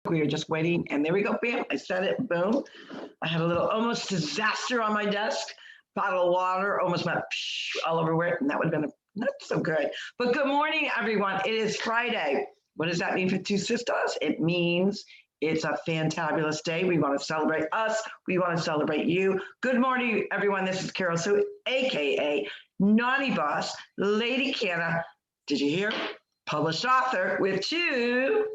We are just waiting, and there we go. Bam! I said it. Boom! I had a little almost disaster on my desk. Bottle of water almost went all over it, and that would have been not so good. But good morning, everyone. It is Friday. What does that mean for Two Sisters? It means it's a fantabulous day. We want to celebrate us. We want to celebrate you. Good morning, everyone. This is Carol Sue, aka Naughty Boss, Lady Canna. Did you hear? Published author with two.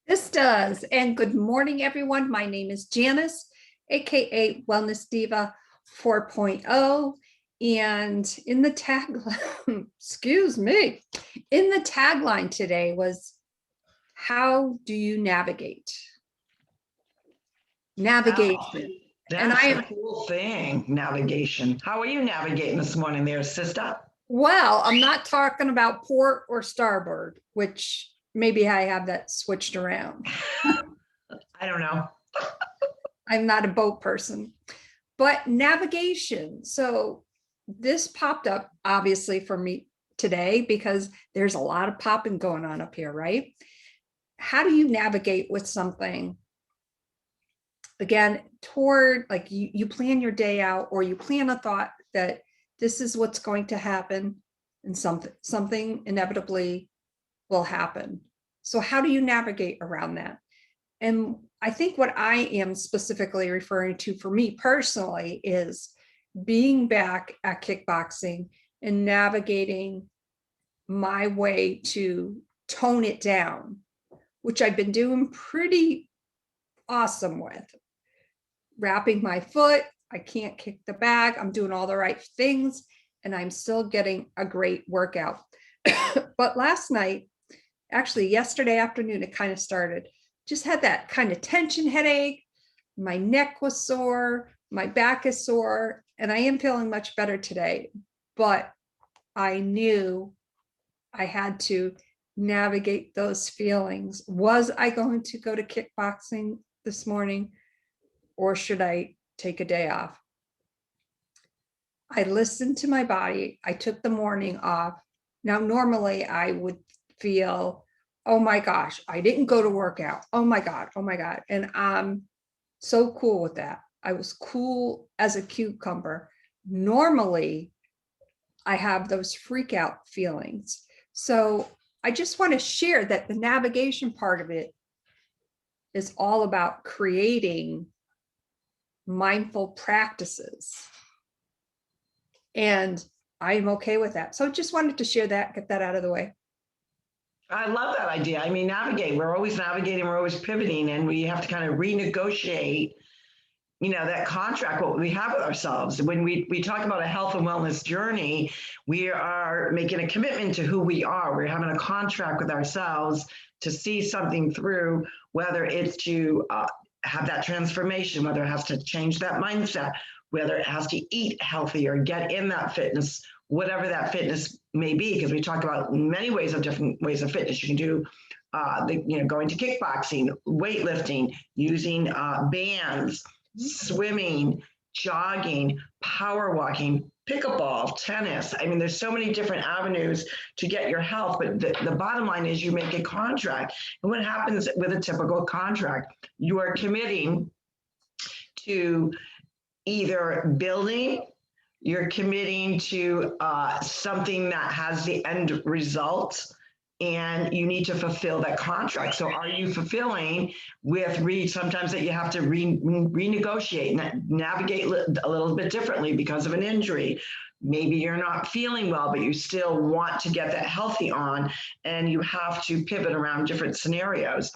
This does. And good morning, everyone. My name is Janis, aka Wellness Diva 4.0. And in the tagline, excuse me, in the tagline today was, how do you navigate? Navigation. That's a cool thing, navigation. How are you navigating this morning there, sister? Well, I'm not talking about port or starboard, which maybe I have that switched around. I don't know. I'm not a boat person, but navigation. So this popped up obviously for me today because there's a lot of popping going on up here, right? How do you navigate with something? Again, toward like you plan your day out, or you plan a thought that this is what's going to happen, and something inevitably will happen. So how do you navigate around that? And I think what I am specifically referring to for me personally is being back at kickboxing and navigating my way to tone it down, which I've been doing pretty awesome with. Wrapping my foot, I can't kick the bag, I'm doing all the right things, and I'm still getting a great workout. But last night, actually yesterday afternoon, it kind of started. Just had that kind of tension headache. My neck was sore, my back is sore, and I am feeling much better today. But I knew I had to navigate those feelings. Was I going to go to kickboxing this morning, or should I take a day off? I listened to my body. I took the morning off. Now, normally I would feel, oh my gosh, I didn't go to work out. Oh my God. And I'm so cool with that. I was cool as a cucumber. Normally, I have those freak out feelings. So I just want to share that the navigation part of it is all about creating mindful practices. And I'm okay with that. So just wanted to share that, get that out of the way. I love that idea. I mean, navigate. We're always navigating, we're always pivoting, and we have to kind of renegotiate, that contract, what we have with ourselves. When we talk about a health and wellness journey, we are making a commitment to who we are. We're having a contract with ourselves to see something through, whether it's to have that transformation, whether it has to change that mindset, whether it has to eat healthier, get in that fitness, whatever that fitness may be, because we talk about many ways of different ways of fitness. You can do, going to kickboxing, weightlifting, using bands, swimming, jogging, power walking, pickleball, tennis. I mean, there's so many different avenues to get your health, but the bottom line is you make a contract. And what happens with a typical contract? You are committing to either building, you're committing to something that has the end result, and you need to fulfill that contract. So are you fulfilling with sometimes that you have to renegotiate, navigate a little bit differently because of an injury. Maybe you're not feeling well, but you still want to get that healthy on, and you have to pivot around different scenarios.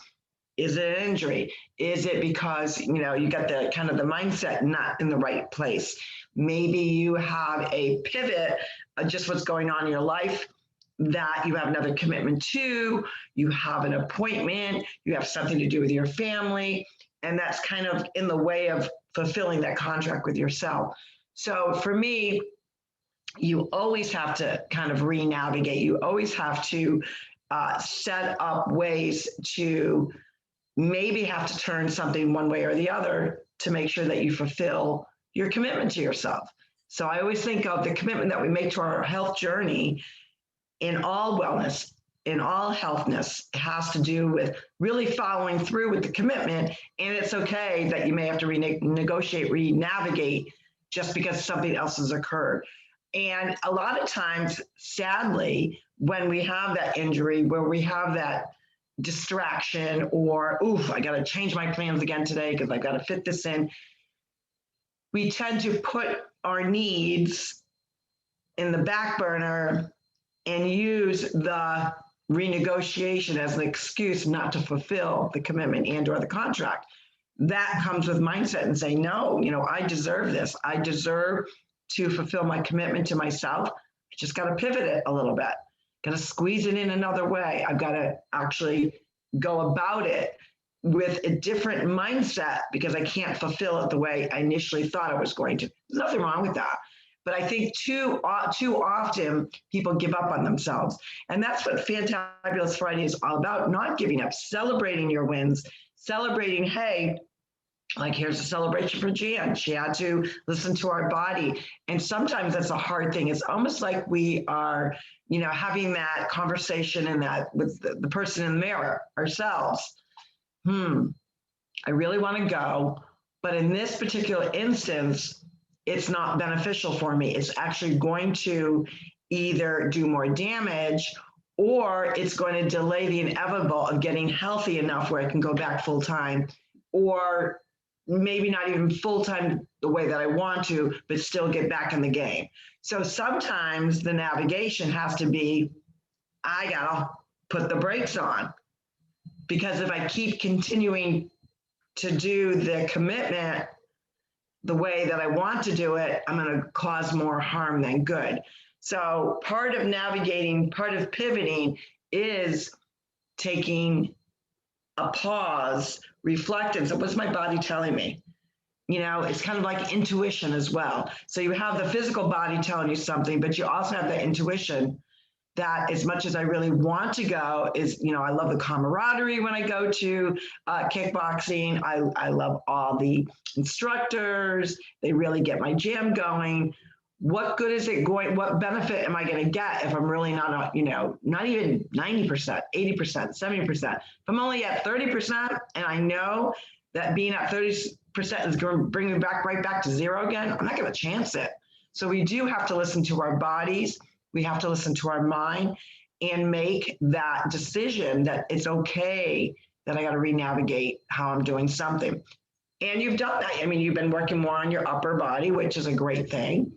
Is it an injury? Is it because, you got the kind of the mindset not in the right place? Maybe you have a pivot of just what's going on in your life that you have another commitment to, you have an appointment, you have something to do with your family, and that's kind of in the way of fulfilling that contract with yourself. So for me, you always have to kind of re-navigate. You always have to set up ways to maybe have to turn something one way or the other to make sure that you fulfill your commitment to yourself. So I always think of the commitment that we make to our health journey in all wellness in all healthness has to do with really following through with the commitment. And it's okay that you may have to renegotiate, re-navigate just because something else has occurred. And a lot of times, sadly, when we have that injury, where we have that distraction or, oof, I got to change my plans again today because I've got to fit this in, we tend to put our needs in the back burner and use the renegotiation as an excuse not to fulfill the commitment and or the contract. That comes with mindset and saying, no, I deserve this. I deserve to fulfill my commitment to myself. I just got to pivot it a little bit. Got to squeeze it in another way. I've got to actually go about it with a different mindset because I can't fulfill it the way I initially thought I was going to. There's nothing wrong with that. But I think too often people give up on themselves. And that's what Fantabulous Friday is all about, not giving up, celebrating your wins, celebrating, hey, like here's a celebration for Jan. She had to listen to our body. And sometimes that's a hard thing. It's almost like we are, having that conversation and that with the person in the mirror ourselves. I really want to go, but in this particular instance, it's not beneficial for me. It's actually going to either do more damage or it's going to delay the inevitable of getting healthy enough where I can go back full time, or maybe not even full time the way that I want to, but still get back in the game. So sometimes the navigation has to be, I gotta put the brakes on, because if I keep continuing to do the commitment the way that I want to do it, I'm going to cause more harm than good. So part of navigating, part of pivoting is taking a pause, reflecting. So what's my body telling me? It's kind of like intuition as well. So you have the physical body telling you something, but you also have the intuition that as much as I really want to go is, I love the camaraderie when I go to kickboxing. I love all the instructors. They really get my jam going. What good is it going? What benefit am I going to get if I'm really not even 90%, 80%, 70%? If I'm only at 30% and I know that being at 30% is going to bring me right back to zero again, I'm not going to chance it. So we do have to listen to our bodies. We have to listen to our mind and make that decision that it's okay that I got to re-navigate how I'm doing something. And you've done that. I mean, you've been working more on your upper body, which is a great thing.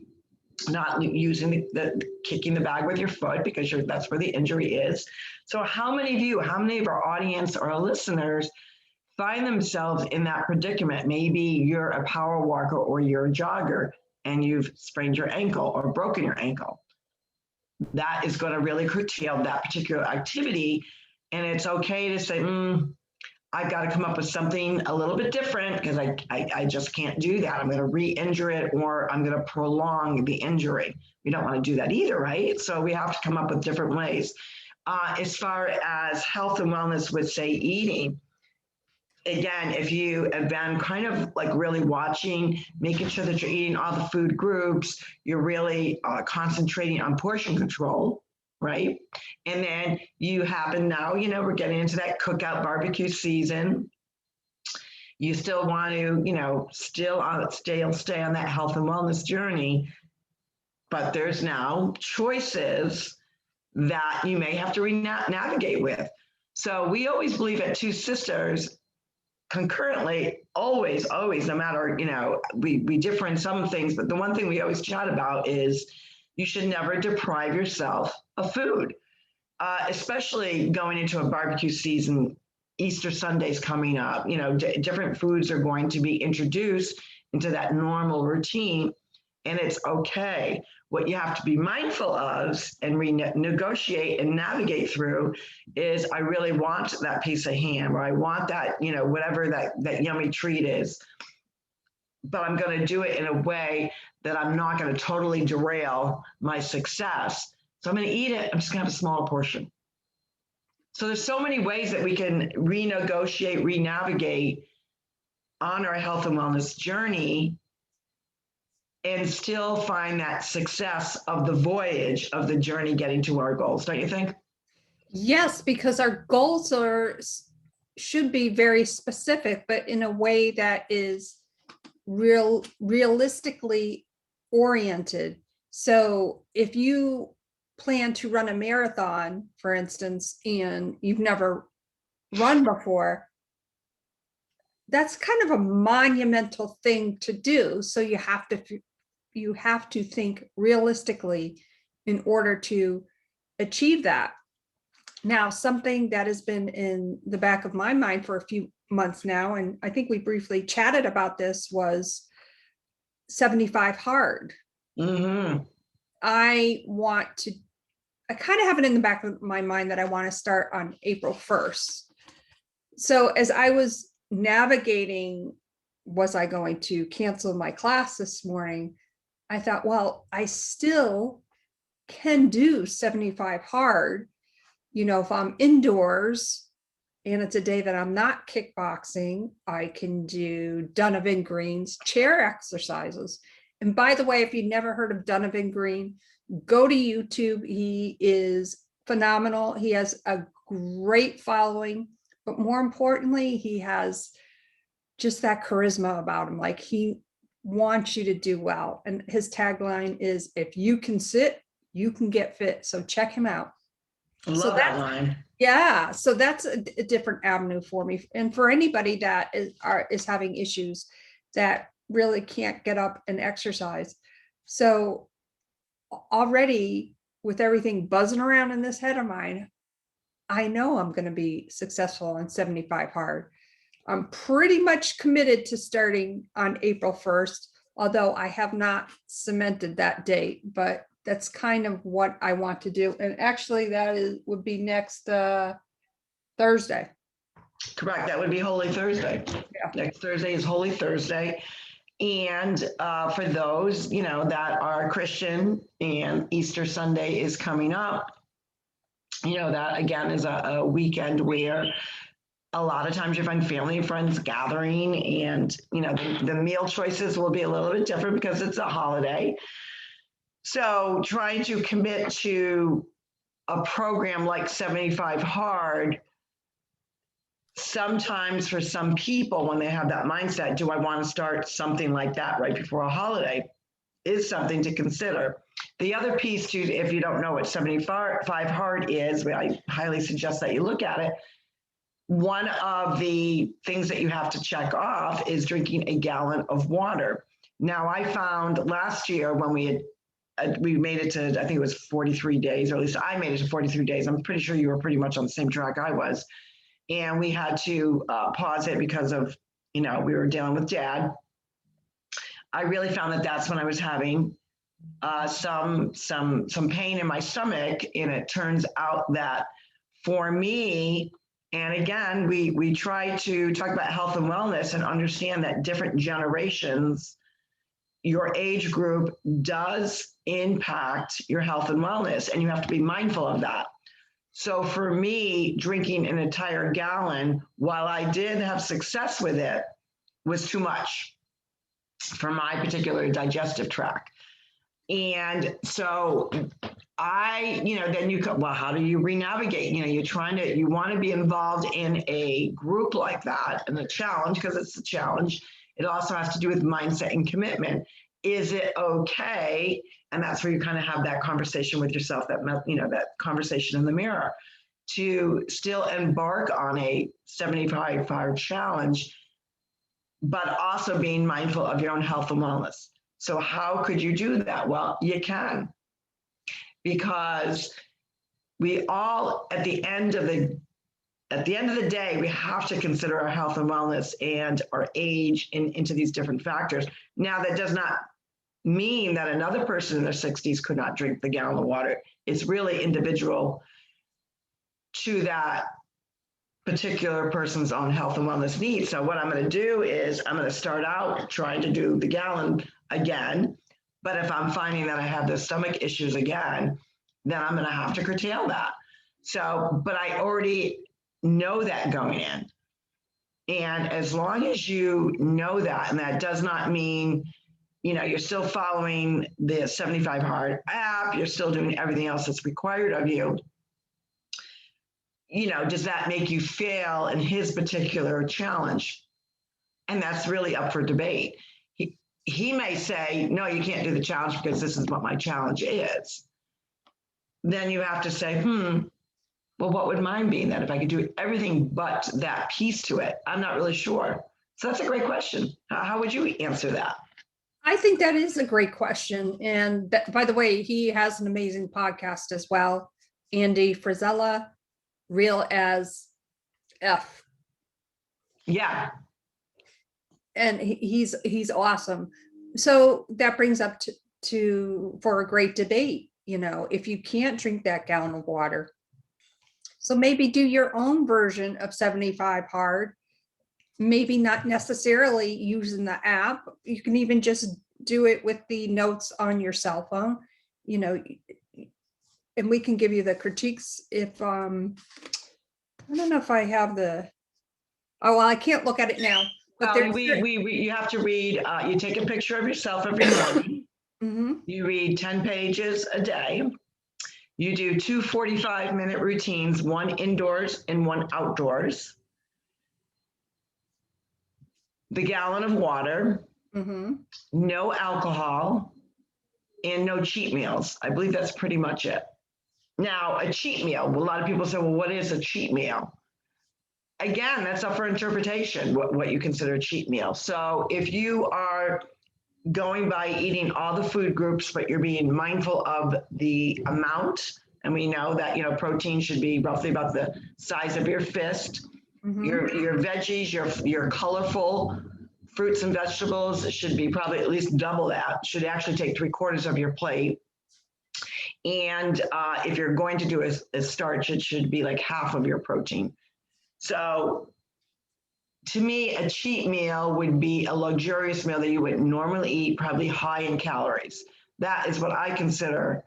Not using the kicking the bag with your foot because that's where the injury is. So how many of our audience or our listeners find themselves in that predicament? Maybe you're a power walker or you're a jogger and you've sprained your ankle or broken your ankle. That is going to really curtail that particular activity. And it's okay to say, I've got to come up with something a little bit different because I just can't do that. I'm going to re-injure it or I'm going to prolong the injury. We don't want to do that either, right? So we have to come up with different ways. As far as health and wellness with, say, eating, again, if you have been kind of like really watching, making sure that you're eating all the food groups, you're really concentrating on portion control, right? And then you happen now, we're getting into that cookout barbecue season. You still want to, stay on that health and wellness journey, but there's now choices that you may have to navigate with. So we always believe at TwoSistas, concurrently, always, no matter, we differ in some things, but the one thing we always chat about is you should never deprive yourself of food, especially going into a barbecue season. Easter Sunday's coming up, different foods are going to be introduced into that normal routine, and it's okay. What you have to be mindful of and renegotiate and navigate through is, I really want that piece of ham, or I want that, whatever that yummy treat is, but I'm going to do it in a way that I'm not going to totally derail my success. So I'm going to eat it. I'm just going to have a smaller portion. So there's so many ways that we can renegotiate, re-navigate on our health and wellness journey and still find that success of the voyage of the journey getting to our goals, don't you think? Yes, because our goals should be very specific, but in a way that is realistically oriented. So if you plan to run a marathon, for instance, and you've never run before, that's kind of a monumental thing to do. So you have to think realistically in order to achieve that. Now, something that has been in the back of my mind for a few months now, and I think we briefly chatted about this, was 75 hard. Mm-hmm. I kind of have it in the back of my mind that I want to start on April 1st. So as I was navigating, was I going to cancel my class this morning? I thought, well, I still can do 75 hard. If I'm indoors and it's a day that I'm not kickboxing, I can do Donovan Green's chair exercises. And by the way, if you've never heard of Donovan Green, go to YouTube. He is phenomenal. He has a great following, but more importantly, he has just that charisma about him. Like, he wants you to do well. And his tagline is, if you can sit, you can get fit. So check him out. Love that line. Yeah, so that's a different avenue for me, and for anybody that is having issues that really can't get up and exercise. So already, with everything buzzing around in this head of mine, I know I'm going to be successful in 75 hard. I'm pretty much committed to starting on April 1st, although I have not cemented that date, but that's kind of what I want to do. And actually would be next Thursday. Correct. That would be Holy Thursday. Yeah. Next Thursday is Holy Thursday. And for those, that are Christian and Easter Sunday is coming up, that again is a weekend where a lot of times you find family and friends gathering, and, the meal choices will be a little bit different because it's a holiday. So trying to commit to a program like 75 Hard, sometimes for some people, when they have that mindset, do I want to start something like that right before a holiday, is something to consider. The other piece too, if you don't know what 75 Hard is, I highly suggest that you look at it. One of the things that you have to check off is drinking a gallon of water. Now, I found last year when we made it to, I think it was 43 days, or at least I made it to 43 days. I'm pretty sure you were pretty much on the same track I was. And we had to pause it because of, we were dealing with Dad. I really found that that's when I was having some pain in my stomach. And it turns out that for me, and again, we try to talk about health and wellness and understand that different generations, your age group does impact your health and wellness, and you have to be mindful of that. So for me, drinking an entire gallon, while I did have success with it, was too much for my particular digestive tract. And so then you well, how do you re-navigate? You want to be involved in a group like that, and the challenge, because it's a challenge. It also has to do with mindset and commitment. Is it okay? And that's where you kind of have that conversation with yourself, that conversation in the mirror, to still embark on a 75-hour challenge, but also being mindful of your own health and wellness. So how could you do that? Well, you can, because we all, at the end of the day, we have to consider our health and wellness and our age into these different factors. Now, that does not mean that another person in their 60s could not drink the gallon of water. It's really individual to that particular person's own health and wellness needs. So what I'm going to do is I'm going to start out trying to do the gallon again. But if I'm finding that I have the stomach issues again, then I'm going to have to curtail that. So, but I already know that going in. And as long as you know that, and that does not mean, you're still following the 75 Hard app, you're still doing everything else that's required of you. does that make you fail in his particular challenge? And that's really up for debate. He may say, no, you can't do the challenge because this is what my challenge is. Then you have to say, well, what would mine be then if I could do everything but that piece to it? I'm not really sure. So that's a great question. How would you answer that? I think that is a great question. And by the way, he has an amazing podcast as well. Andy Frisella, Real as F. Yeah. And he's awesome. So that brings up to for a great debate, if you can't drink that gallon of water. So maybe do your own version of 75 hard, maybe not necessarily using the app. You can even just do it with the notes on your cell phone, and we can give you the critiques if, I don't know if I have well, I can't look at it now. But you have to read, you take a picture of yourself every morning. Mm-hmm. You read 10 pages a day. You do 2 45-minute routines, one indoors and one outdoors. The gallon of water, no alcohol, and no cheat meals. I believe that's pretty much it. Now, a cheat meal, a lot of people say, well, what is a cheat meal? Again, that's up for interpretation, what you consider a cheat meal. So if you are going by eating all the food groups, but you're being mindful of the amount, and we know that, protein should be roughly about the size of your fist. Your veggies, your colorful fruits and vegetables should be probably at least double that, should actually take 3/4 of your plate. And if you're going to do a starch, it should be like half of your protein. So to me, a cheat meal would be a luxurious meal that you wouldn't normally eat, probably high in calories. That is what I consider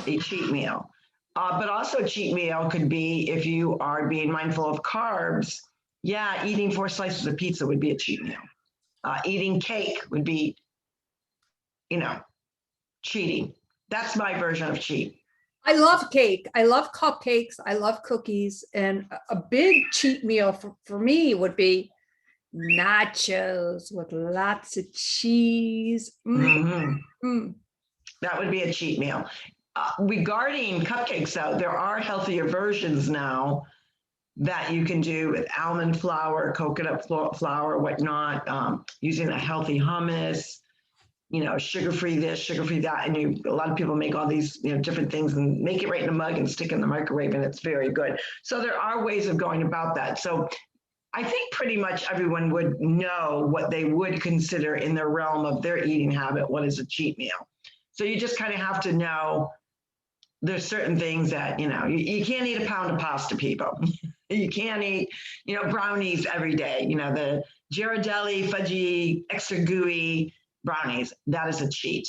a cheat meal. But also a cheat meal could be if you are being mindful of carbs. Yeah, eating 4 slices of pizza would be a cheat meal. Eating cake would be, cheating. That's my version of cheat. I love cake. I love cupcakes. I love cookies. And a big cheat meal for me would be nachos with lots of cheese. That would be a cheat meal. Regarding cupcakes, though, there are healthier versions now that you can do with almond flour, coconut flour, whatnot, using a healthy hummus, sugar-free this, sugar-free that. And a lot of people make all these, different things and make it right in a mug and stick it in the microwave, and it's very good. So there are ways of going about that. So I think pretty much everyone would know what they would consider in their realm of their eating habit, what is a cheat meal. So you just kind of have to know there's certain things that, you can't eat a pound of pasta, people. You can't eat, brownies every day. The Ghirardelli, fudgy, extra gooey brownies, that is a cheat.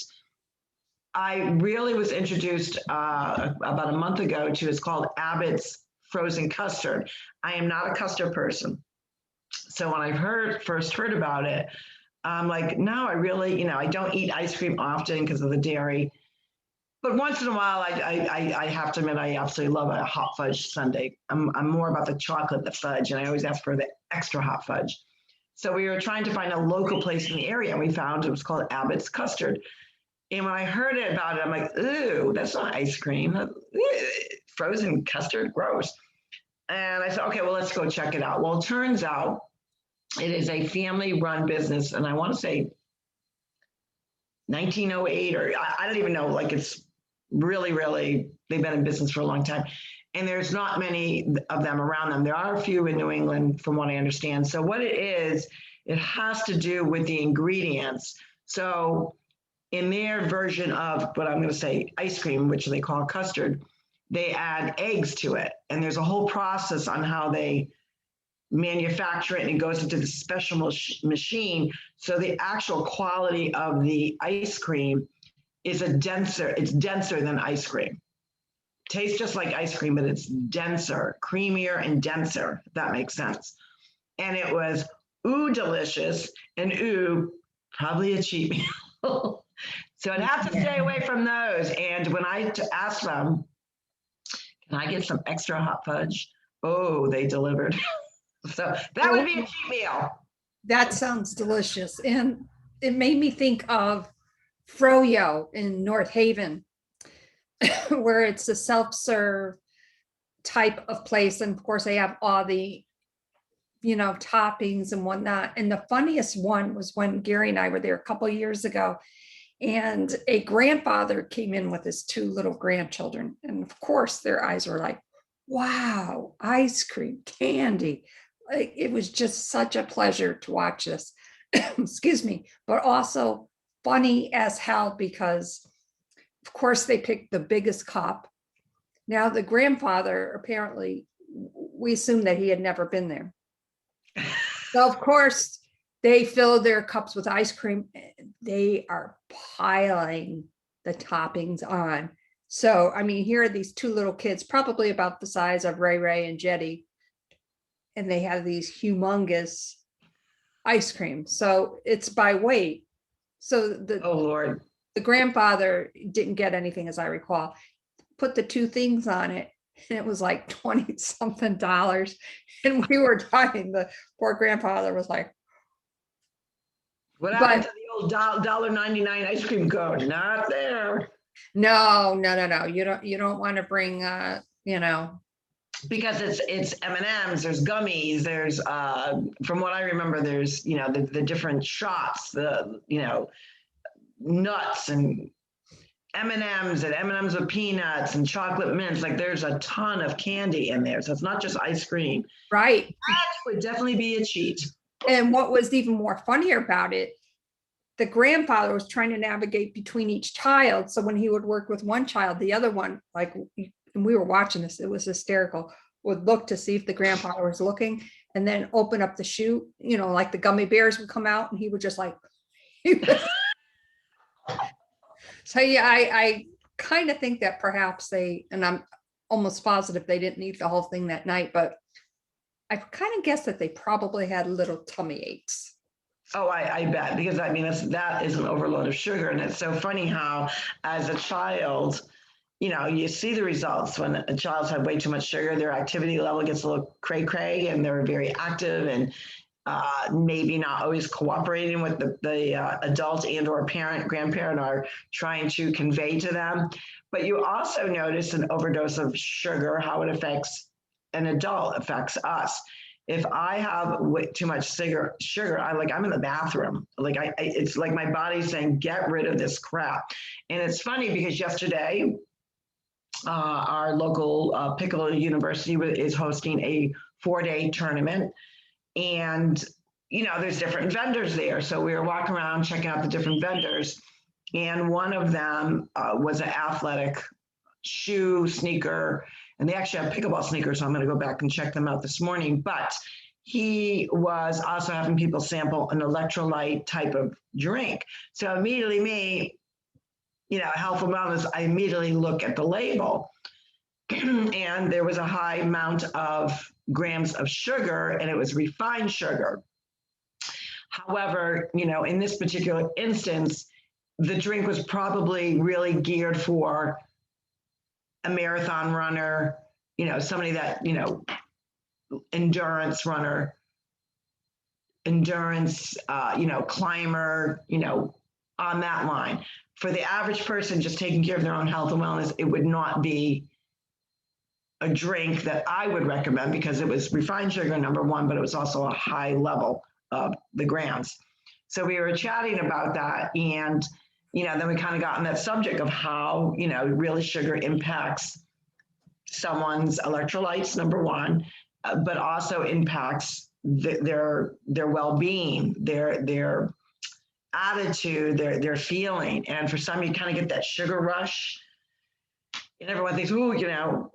I really was introduced about a month ago to, it's called Abbott's frozen custard. I am not a custard person. So when I first heard about it, I'm like, no, I really, I don't eat ice cream often because of the dairy. But once in a while, I have to admit, I absolutely love a hot fudge sundae. I'm more about the chocolate, the fudge, and I always ask for the extra hot fudge. So we were trying to find a local place in the area, and we found it was called Abbott's Custard. And when I heard about it, I'm like, ooh, that's not ice cream. Frozen custard, gross. And I said, okay, well, let's go check it out. Well, it turns out it is a family-run business, and I want to say 1908, or I don't even know, like it's really, really, they've been in business for a long time. And there's not many of them around them. There are a few in New England, from what I understand. So what it is, it has to do with the ingredients. So in their version of what I'm going to say, ice cream, which they call custard, they add eggs to it. And there's a whole process on how they manufacture it, and it goes into the special machine. So the actual quality of the ice cream is it's denser than ice cream. Tastes just like ice cream, but it's denser, creamier and denser, if that makes sense. And it was delicious, and probably a cheat meal. So I'd have to stay away from those. And when I asked them, can I get some extra hot fudge? Oh, they delivered. So that would be a cheat meal. That sounds delicious. And it made me think of Froyo in North Haven, where it's a self-serve type of place. And of course, they have all the, toppings and whatnot. And the funniest one was when Gary and I were there a couple of years ago, and a grandfather came in with his two little grandchildren. And of course, their eyes were like, wow, ice cream, candy. Like, it was just such a pleasure to watch this. Excuse me, but also funny as hell because, of course, they picked the biggest cup. Now, the grandfather, apparently, we assumed that he had never been there. So, of course, they filled their cups with ice cream. They are piling the toppings on. So, I mean, here are these two little kids, probably about the size of Ray Ray and Jetty, and they have these humongous ice cream. So it's by weight. So Oh, Lord. the grandfather didn't get anything, as I recall, put the two things on it, and it was like 20 something dollars. And we were talking, the poor grandfather was like, What happened to the old $1.99 ice cream cone? Not there. no. You don't want to bring, Because it's M&Ms, there's gummies, there's from what I remember, there's the different shots, the nuts and M&Ms and M&Ms with peanuts and chocolate mints. Like, there's a ton of candy in there, so it's not just ice cream. right. That would definitely be a cheat. And what was even more funnier about it, the grandfather was trying to navigate between each child. So when he would work with one child, the other one, like, and we were watching this, it was hysterical, would look to see if the grandfather was looking, and then open up the chute, like the gummy bears would come out, and he would just like, so yeah, I kind of think that perhaps they, and I'm almost positive they didn't eat the whole thing that night, but I kind of guess that they probably had little tummy aches. Oh, I bet, because I mean, that is an overload of sugar. And it's so funny how, as a child, you see the results when a child's had way too much sugar, their activity level gets a little cray-cray, and they're very active and maybe not always cooperating with the adult and or grandparent are trying to convey to them. But you also notice an overdose of sugar, how it affects an adult, affects us. If I have way too much sugar, I'm in the bathroom. Like, it's like my body's saying, get rid of this crap. And it's funny because yesterday, our local Piccolo University is hosting a 4-day tournament. And, there's different vendors there. So we were walking around checking out the different vendors. And one of them was an athletic shoe, sneaker, and they actually have pickleball sneakers. So I'm going to go back and check them out this morning. But he was also having people sample an electrolyte type of drink. So immediately me, health and wellness, I immediately look at the label. And there was a high amount of grams of sugar, and it was refined sugar. However, in this particular instance, the drink was probably really geared for a marathon runner, somebody that, endurance runner, climber, on that line. For the average person just taking care of their own health and wellness, it would not be a drink that I would recommend, because it was refined sugar, number one, but it was also a high level of the grams. So we were chatting about that, and then we kind of got on that subject of how really sugar impacts someone's electrolytes, number one, but also impacts their well-being, their attitude, their feeling. And for some, you kind of get that sugar rush. And everyone thinks, oh,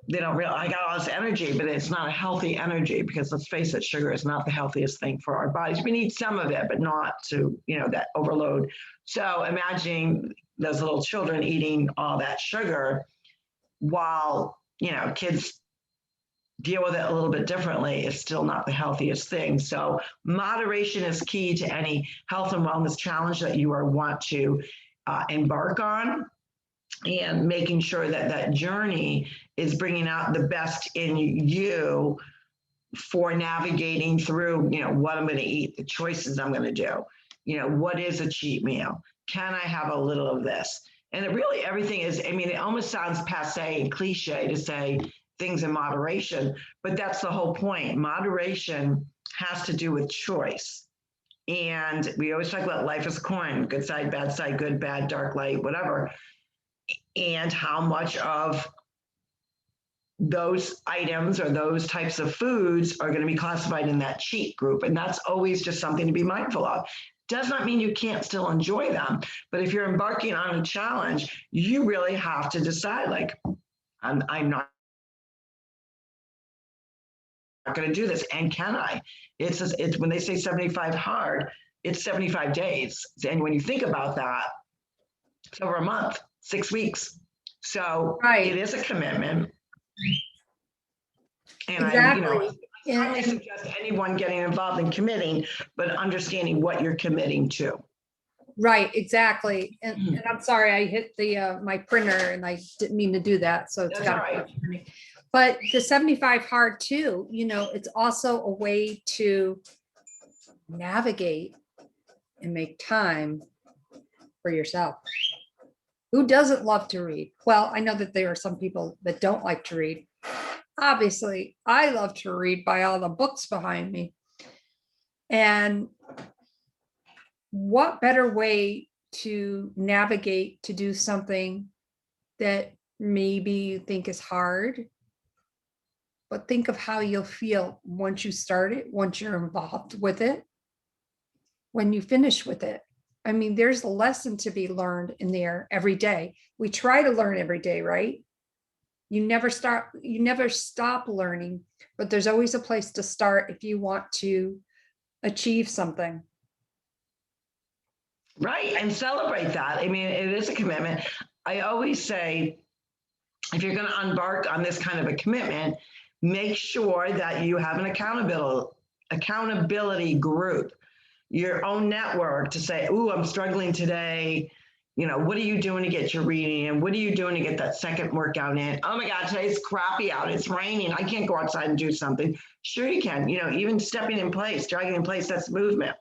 they don't realize I got all this energy, but it's not a healthy energy, because let's face it, sugar is not the healthiest thing for our bodies. We need some of it, but not to, that overload. So imagining those little children eating all that sugar while, kids deal with it a little bit differently, is still not the healthiest thing. So moderation is key to any health and wellness challenge that you want to embark on. And making sure that that journey is bringing out the best in you for navigating through, what I'm going to eat, the choices I'm going to do. What is a cheat meal? Can I have a little of this? And it really, everything is, it almost sounds passe and cliche to say things in moderation, but that's the whole point. Moderation has to do with choice. And we always talk about life as a coin, good side, good, bad, dark, light, whatever. And how much of those items or those types of foods are going to be classified in that cheat group. And that's always just something to be mindful of. Does not mean you can't still enjoy them, but if you're embarking on a challenge, you really have to decide, like, I'm not going to do this, and can I? It's when they say 75 hard, it's 75 days, and when you think about that, it's over a month, 6 weeks. So Right. it is a commitment. And Exactly. I suggest anyone getting involved in committing, but understanding what you're committing to. Right, exactly. And I'm sorry, I hit the my printer and I didn't mean to do that. So it's That's got all right. But the 75 hard too, it's also a way to navigate and make time for yourself. Who doesn't love to read? Well, I know that there are some people that don't like to read. Obviously, I love to read by all the books behind me. And what better way to navigate to do something that maybe you think is hard, but think of how you'll feel once you start it, once you're involved with it, when you finish with it. There's a lesson to be learned in there every day. We try to learn every day, right? You never stop learning, but there's always a place to start if you want to achieve something. Right, and celebrate that. It is a commitment. I always say, if you're going to embark on this kind of a commitment, make sure that you have an accountability group, your own network to say, "Ooh, I'm struggling today. What are you doing to get your reading in? What are you doing to get that second workout in? Oh my God, today's crappy out. It's raining. I can't go outside and do something." Sure you can. Even stepping in place, dragging in place, that's movement.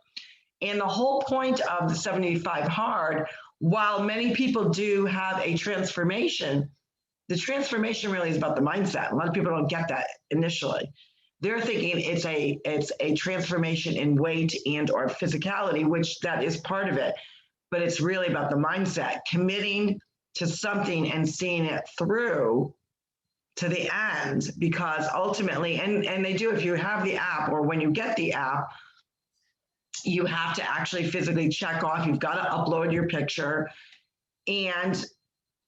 And the whole point of the 75 hard, while many people do have a transformation, the transformation really is about the mindset. A lot of people don't get that initially. They're thinking it's a transformation in weight and or physicality, which that is part of it. But it's really about the mindset, committing to something and seeing it through to the end, because ultimately, and they do, if you have the app or when you get the app, you have to actually physically check off. You've got to upload your picture. And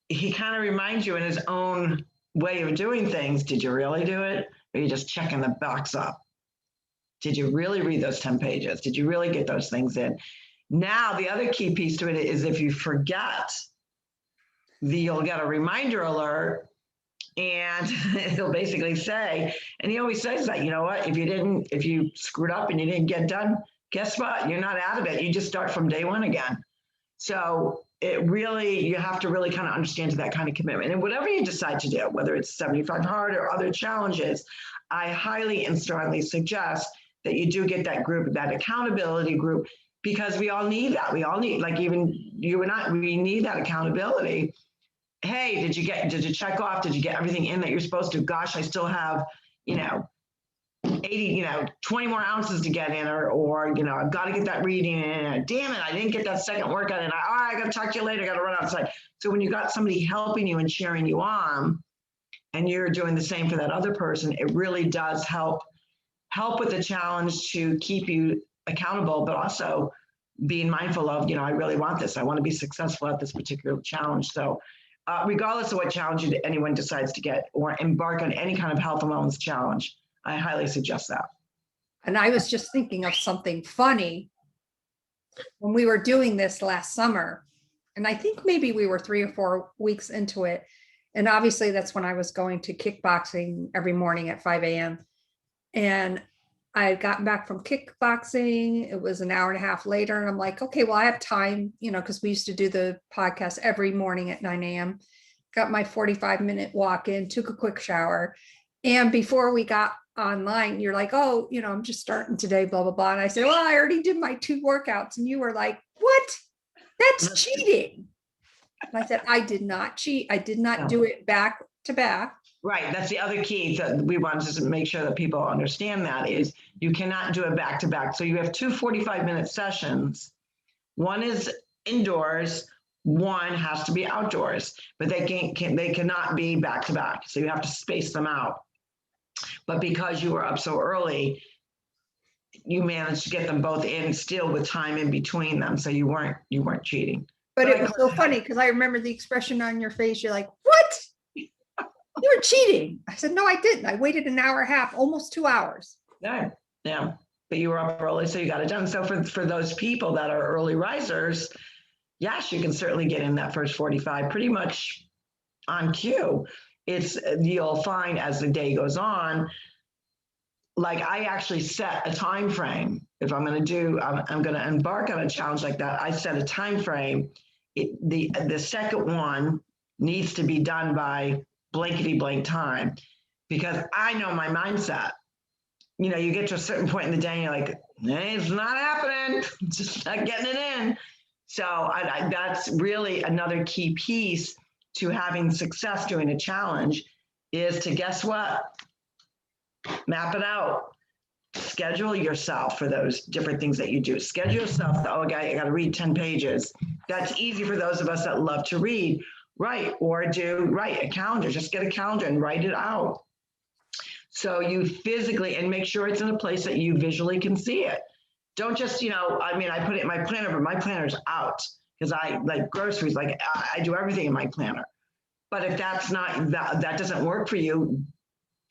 he kind of reminds you in his own way of doing things. Did you really do it? Or are you just checking the box up? Did you really read those 10 pages? Did you really get those things in? Now, the other key piece to it is if you forget, you'll get a reminder alert, and he'll basically say, and he always says that, what, if you screwed up and you didn't get done, guess what? You're not out of it. You just start from day one again. So you have to really kind of understand that kind of commitment. And whatever you decide to do, whether it's 75 hard or other challenges, I highly and strongly suggest that you do get that group, that accountability group, because we all need that. We all need, like even you and I, we need that accountability. Hey, did you check off? Did you get everything in that you're supposed to? Gosh, I still have, 80, 20 more ounces to get in, or I've got to get that reading in. Damn it, I didn't get that second workout in. I got to talk to you later. I got to run outside. So when you got somebody helping you and cheering you on, and you're doing the same for that other person, it really does help with the challenge to keep you accountable, but also being mindful of, I really want this. I want to be successful at this particular challenge. So regardless of what challenge anyone decides to get or embark on any kind of health and wellness challenge, I highly suggest that. And I was just thinking of something funny when we were doing this last summer. And I think maybe we were 3 or 4 weeks into it. And obviously that's when I was going to kickboxing every morning at 5 a.m. And I had gotten back from kickboxing. It was an hour and a half later. And I'm like, okay, well, I have time, because we used to do the podcast every morning at 9 a.m. Got my 45-minute walk in, took a quick shower. And before we got online, you're like, oh, I'm just starting today, blah, blah, blah. And I said, well, I already did my 2 workouts. And you were like, what? That's cheating. And I said, I did not cheat. I did not do it back to back. Right. That's the other key that we wanted to make sure that people understand that is you cannot do it back to back. So you have 2 45-minute sessions. One is indoors, one has to be outdoors, but they cannot be back to back. So you have to space them out. But because you were up so early, you managed to get them both in still with time in between them. So you weren't cheating. But it was so funny because I remember the expression on your face. You're like, what? You were cheating. I said, no, I didn't. I waited an hour and a half, almost 2 hours. Yeah. But you were up early, so you got it done. So for those people that are early risers, yes, you can certainly get in that first 45 pretty much on cue. You'll find as the day goes on, like I actually set a time frame. If I'm going to embark on a challenge like that, I set a time frame. The second one needs to be done by blankety blank time, because I know my mindset. You get to a certain point in the day and you're like, it's not happening, just not getting it in. So that's really another key piece to having success doing a challenge is to, guess what? Map it out. Schedule yourself for those different things that you do. Schedule yourself. Oh, I got to read 10 pages. That's easy for those of us that love to read. Write a calendar. Just get a calendar and write it out. So you physically, and make sure it's in a place that you visually can see it. Don't just, I put it in my planner, but my planner's out because I like groceries, like I do everything in my planner. But if that doesn't work for you,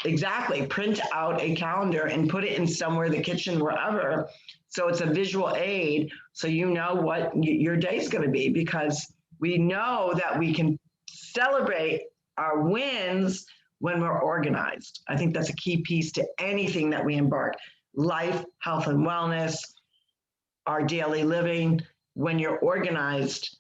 exactly, print out a calendar and put it in somewhere, the kitchen, wherever. So it's a visual aid. So you know what your day's going to be, because we know that we can celebrate our wins when we're organized. I think that's a key piece to anything that we embark. Life, health and wellness, our daily living. When you're organized,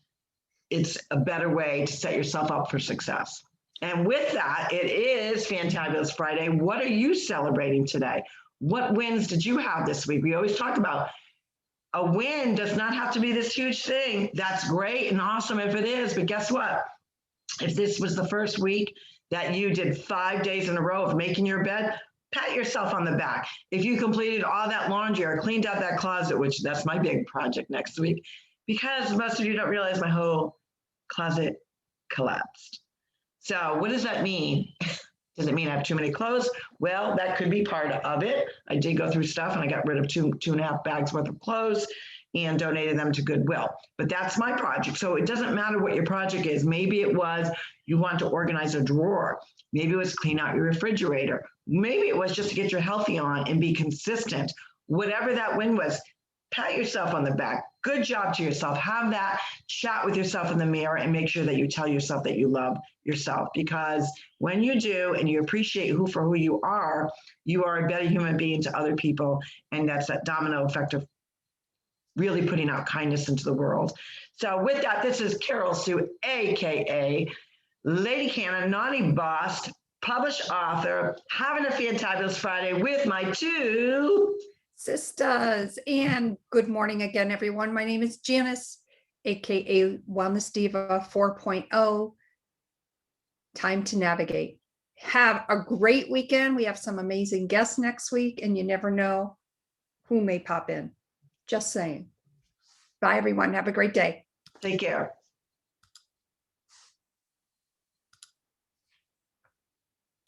it's a better way to set yourself up for success. And with that, it is Fantabulous Friday. What are you celebrating today? What wins did you have this week? We always talk about a win does not have to be this huge thing. That's great and awesome if it is, but guess what? If this was the first week that you did 5 days in a row of making your bed, pat yourself on the back. If you completed all that laundry or cleaned out that closet, which that's my big project next week, because most of you don't realize my whole closet collapsed. So what does that mean? Does it mean I have too many clothes? Well, that could be part of it. I did go through stuff and I got rid of two and a half bags worth of clothes and donated them to Goodwill. But that's my project. So it doesn't matter what your project is. Maybe it was you want to organize a drawer. Maybe it was clean out your refrigerator. Maybe it was just to get your healthy on and be consistent. Whatever that win was, pat yourself on the back. Good job to yourself. Have that chat with yourself in the mirror and make sure that you tell yourself that you love yourself. Because when you do and you appreciate who you are a better human being to other people. And that's that domino effect of really putting out kindness into the world. So with that, this is Carol Sue, AKA Lady Cannon, Naughty Boss, published author, having a fantabulous Friday with my two sisters. And good morning again, everyone. My name is Janis, AKA Wellness Diva 4.0. Time to navigate. Have a great weekend. We have some amazing guests next week, and you never know who may pop in. Just saying. Bye, everyone. Have a great day. Take care.